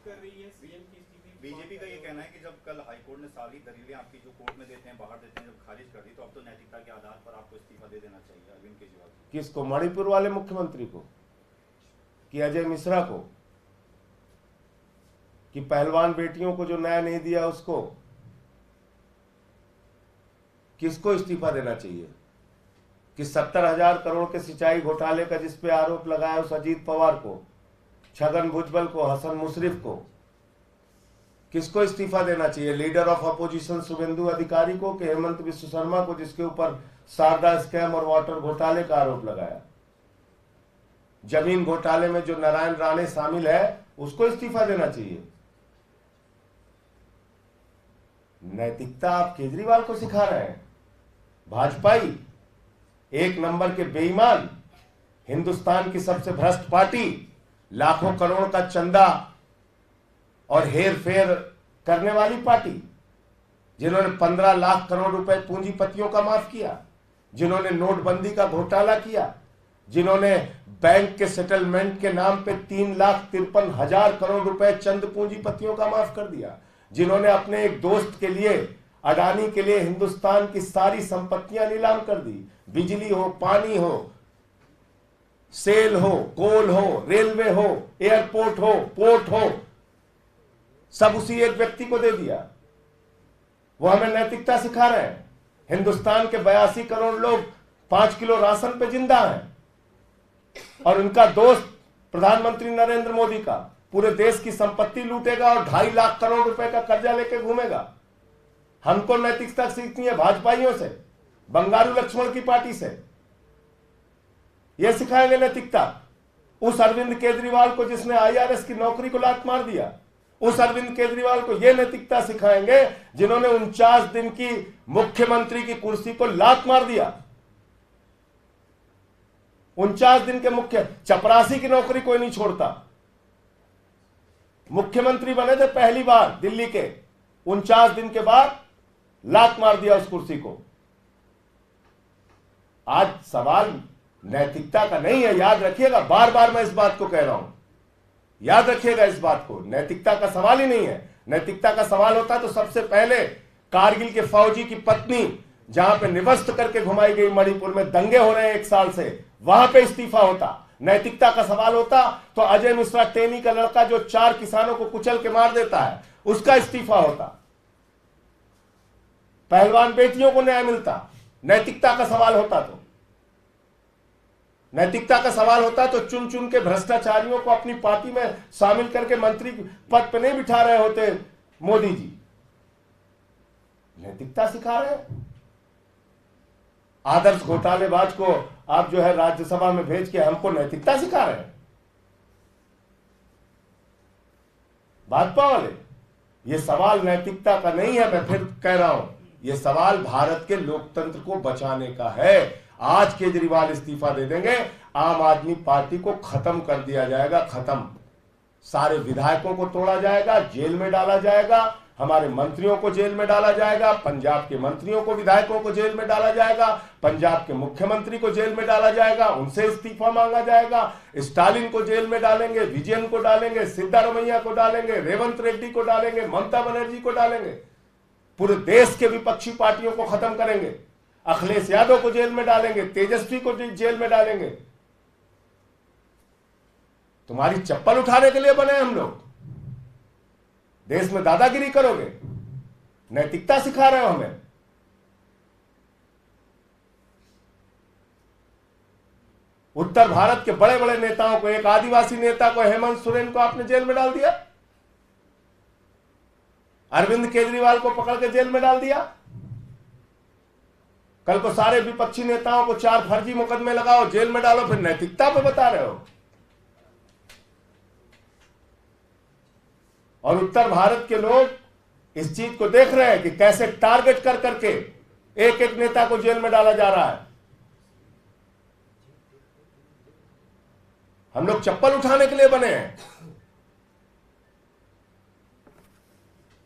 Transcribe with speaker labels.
Speaker 1: कर रही है सीएम की स्थिति।
Speaker 2: बीजेपी का ये कहना है कि जब कल हाईकोर्ट ने सारी दलीलें आपकी जो कोर्ट में देते हैं, बाहर देते हैं, जब खारिज कर दी, तो अब तो नैतिकता के आधार पर आपको इस्तीफा दे देना चाहिए अरविंद केजरीवाल।
Speaker 3: किसको? मणिपुर वाले मुख्यमंत्री को कि अजय मिश्रा को कि पहलवान बेटियों को जो न्याय नहीं दिया उसको? किसको इस्तीफा देना चाहिए? कि 70,000 करोड़ के सिंचाई घोटाले का जिस पे आरोप लगाया उस अजीत पवार को, छगन भुजबल को, हसन मुशर्रफ को? किसको इस्तीफा देना चाहिए? लीडर ऑफ अपोजिशन शुभेंदु अधिकारी को कि हेमंत विश्व शर्मा को, जिसके ऊपर शारदा स्कैम और वाटर घोटाले का आरोप लगाया? जमीन घोटाले में जो नारायण राणे शामिल है उसको इस्तीफा देना चाहिए? नैतिकता आप केजरीवाल को सिखा रहे हैं। भाजपाई, एक नंबर के बेईमान, हिंदुस्तान की सबसे भ्रष्ट पार्टी, लाखों करोड़ का चंदा और हेर फेर करने वाली पार्टी, जिन्होंने 15 लाख करोड़ रुपए पूंजीपतियों का माफ किया, जिन्होंने नोटबंदी का घोटाला किया, जिन्होंने बैंक के सेटलमेंट के नाम पे 3,53,000 करोड़ रुपए चंद पूंजीपतियों का माफ कर दिया, जिन्होंने अपने एक दोस्त के लिए, अडानी के लिए, हिंदुस्तान की सारी संपत्तियां नीलाम कर दी। बिजली हो, पानी हो, सेल हो, कोल हो, रेलवे हो, एयरपोर्ट हो, पोर्ट हो, सब उसी एक व्यक्ति को दे दिया। वो हमें नैतिकता सिखा रहे हैं। हिंदुस्तान के 82 करोड़ लोग 5 किलो राशन पे जिंदा हैं और उनका दोस्त प्रधानमंत्री नरेंद्र मोदी का पूरे देश की संपत्ति लूटेगा और 2.5 लाख करोड़ रुपए का कर्जा लेके घूमेगा। हमको नैतिकता सीखनी है भाजपाइयों से, बंगारू लक्ष्मण की पार्टी से। यह सिखाएंगे नैतिकता उस अरविंद केजरीवाल को जिसने आईआरएस की नौकरी को लात मार दिया। उस अरविंद केजरीवाल को यह नैतिकता सिखाएंगे जिन्होंने 49 दिन की मुख्यमंत्री की कुर्सी को लात मार दिया। 49 दिन के मुख्य, चपरासी की नौकरी कोई नहीं छोड़ता। मुख्यमंत्री बने थे पहली बार दिल्ली के, 49 दिन के बाद लात मार दिया उस कुर्सी को। आज सवाल नैतिकता का नहीं है, याद रखिएगा, बार बार मैं इस बात को कह रहा हूं, याद रखिएगा इस बात को। नैतिकता का सवाल ही नहीं है। नैतिकता का सवाल होता तो सबसे पहले कारगिल के फौजी की पत्नी जहां पे निवस्त करके घुमाई गई, मणिपुर में दंगे हो रहे हैं 1 साल से, वहां पे इस्तीफा होता। नैतिकता का सवाल होता तो अजय मिश्रा टेनी का लड़का जो 4 किसानों को कुचल के मार देता है उसका इस्तीफा होता। पहलवान बेटियों को न्याय मिलता। नैतिकता का सवाल होता तो, नैतिकता का सवाल होता तो चुन चुन के भ्रष्टाचारियों को अपनी पार्टी में शामिल करके मंत्री पद पर नहीं बिठा रहे होते मोदी जी। नैतिकता सिखा रहे हैं। आदर्श घोटालेबाज को आप जो है राज्यसभा में भेज के हमको नैतिकता सिखा रहे हैं भाजपा वाले। ये सवाल नैतिकता का नहीं है, मैं फिर कह रहा हूं, ये सवाल भारत के लोकतंत्र को बचाने का है। आज केजरीवाल इस्तीफा दे देंगे, आम आदमी पार्टी को खत्म कर दिया जाएगा, खत्म। सारे विधायकों को तोड़ा जाएगा, जेल में डाला जाएगा, हमारे मंत्रियों को जेल में डाला जाएगा, पंजाब के मंत्रियों को, विधायकों को जेल में डाला जाएगा, पंजाब के मुख्यमंत्री को जेल में डाला जाएगा, उनसे इस्तीफा मांगा जाएगा, स्टालिन को जेल में डालेंगे, विजयन को डालेंगे, सिद्धारमैया को डालेंगे, रेवंत रेड्डी को डालेंगे, ममता बनर्जी को डालेंगे, पूरे देश के विपक्षी पार्टियों को खत्म करेंगे, अखिलेश यादव को जेल में डालेंगे, तेजस्वी को जेल में डालेंगे। तुम्हारी चप्पल उठाने के लिए बने हम लोग? देश में दादागिरी करोगे? नैतिकता सिखा रहे हो हमें। उत्तर भारत के बड़े बड़े नेताओं को, एक आदिवासी नेता को, हेमंत सोरेन को आपने जेल में डाल दिया। अरविंद केजरीवाल को पकड़ के जेल में डाल दिया। कल को सारे विपक्षी नेताओं को 4 फर्जी मुकदमे लगाओ, जेल में डालो, फिर नैतिकता पे बता रहे हो। और उत्तर भारत के लोग इस चीज को देख रहे हैं कि कैसे टारगेट कर करके एक एक नेता को जेल में डाला जा रहा है। हम लोग चप्पल उठाने के लिए बने हैं।